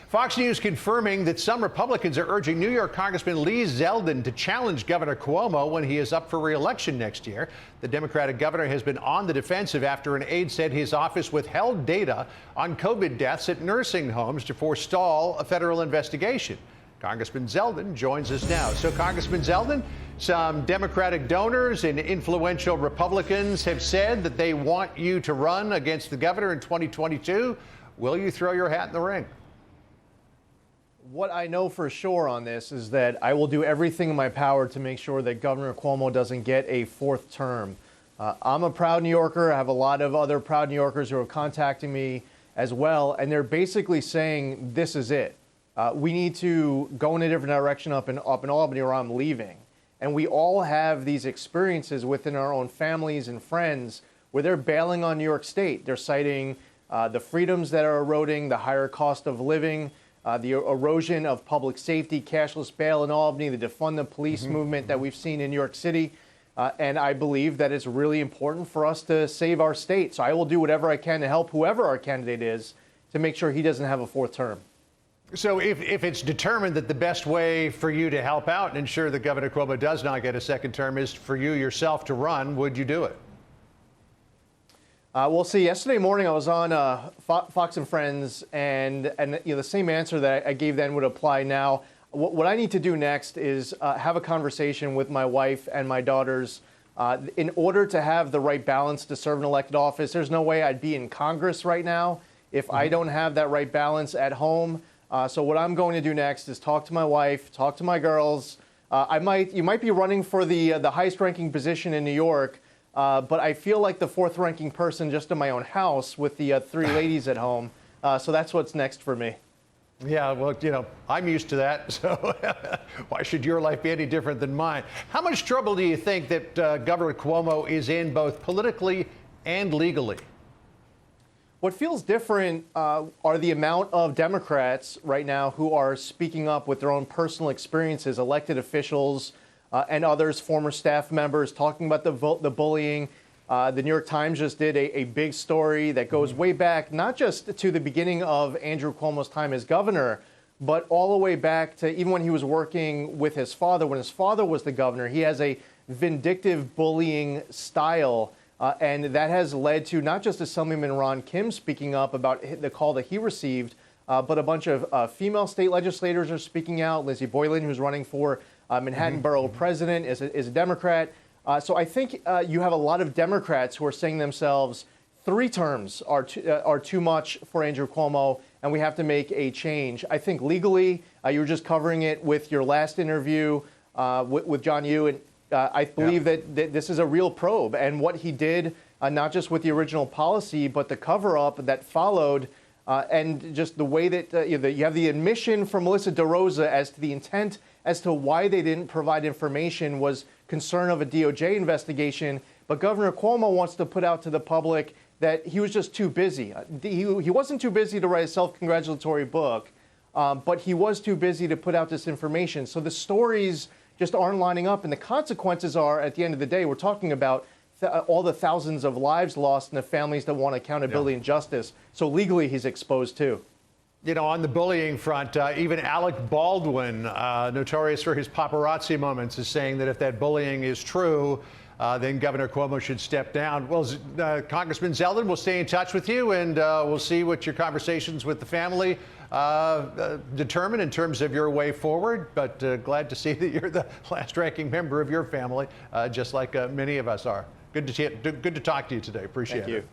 Fox News confirming that some Republicans are urging New York Congressman Lee Zeldin to challenge Governor Cuomo when he is up for re-election next year. The Democratic governor has been on the defensive after an aide said his office withheld data on COVID deaths at nursing homes to forestall a federal investigation. Congressman Zeldin joins us now. So, Congressman Zeldin, some Democratic donors and influential Republicans have said that they want you to run against the governor in 2022. Will you throw your hat in the ring? What I know for sure on this is that I will do everything in my power to make sure that Governor Cuomo doesn't get a fourth term. I'm a proud New Yorker. I have a lot of other proud New Yorkers who are contacting me as well, and they're basically saying this is it. We need to go in a different direction up in Albany, or I'm leaving. And we all have these experiences within our own families and friends where they're bailing on New York State. They're citing the freedoms that are eroding, the higher cost of living, the erosion of public safety, cashless bail in Albany, the defund the police movement that we've seen in New York City. And I believe that it's really important for us to save our state. So I will do whatever I can to help whoever our candidate is to make sure he doesn't have a fourth term. So if it's determined that the best way for you to help out and ensure that Governor Cuomo does not get a second term is for you yourself to run, would you do it? We'll see. Yesterday morning, I was on Fox and Friends, and the same answer that I gave then would apply now. What I need to do next is have a conversation with my wife and my daughters in order to have the right balance to serve an elected office. There's no way I'd be in Congress right now if I don't have that right balance at home. So what I'm going to do next is talk to my wife, talk to my girls. You might be running for the highest-ranking position in New York. But I feel like the fourth-ranking person just in my own house with the three ladies at home. So that's what's next for me. Yeah, well, I'm used to that. So why should your life be any different than mine? How much trouble do you think that Governor Cuomo is in both politically and legally? What feels different are the amount of Democrats right now who are speaking up with their own personal experiences, elected officials, and others, former staff members, talking about the bullying. The New York Times just did a big story that goes way back, not just to the beginning of Andrew Cuomo's time as governor, but all the way back to even when he was working with his father. When his father was the governor, he has a vindictive bullying style, and that has led to not just Assemblyman Ron Kim speaking up about the call that he received, but a bunch of female state legislators are speaking out. Lizzie Boylan, who's running for Manhattan Borough President, is a Democrat. So I think you have a lot of Democrats who are saying to themselves, 3 terms are too much for Andrew Cuomo, and we have to make a change. I think legally, you were just covering it with your last interview with John Yoo, and I believe that this is a real probe. And what he did, not just with the original policy, but the cover-up that followed, and just the way that you have the admission from Melissa DeRosa as to the intent as to why they didn't provide information was concern of a DOJ investigation. But Governor Cuomo wants to put out to the public that he was just too busy. He wasn't too busy to write a self-congratulatory book, but he was too busy to put out this information. So the stories just aren't lining up, and the consequences are, at the end of the day, we're talking about all the thousands of lives lost and the families that want accountability and justice. So legally, he's exposed too. On the bullying front, even Alec Baldwin, notorious for his paparazzi moments, is saying that if that bullying is true, then Governor Cuomo should step down. Well, Congressman Zeldin, we'll stay in touch with you, and we'll see what your conversations with the family determine in terms of your way forward. But glad to see that you're the last-ranking member of your family, just like many of us are. Good to talk to you today. Appreciate it. Thank you.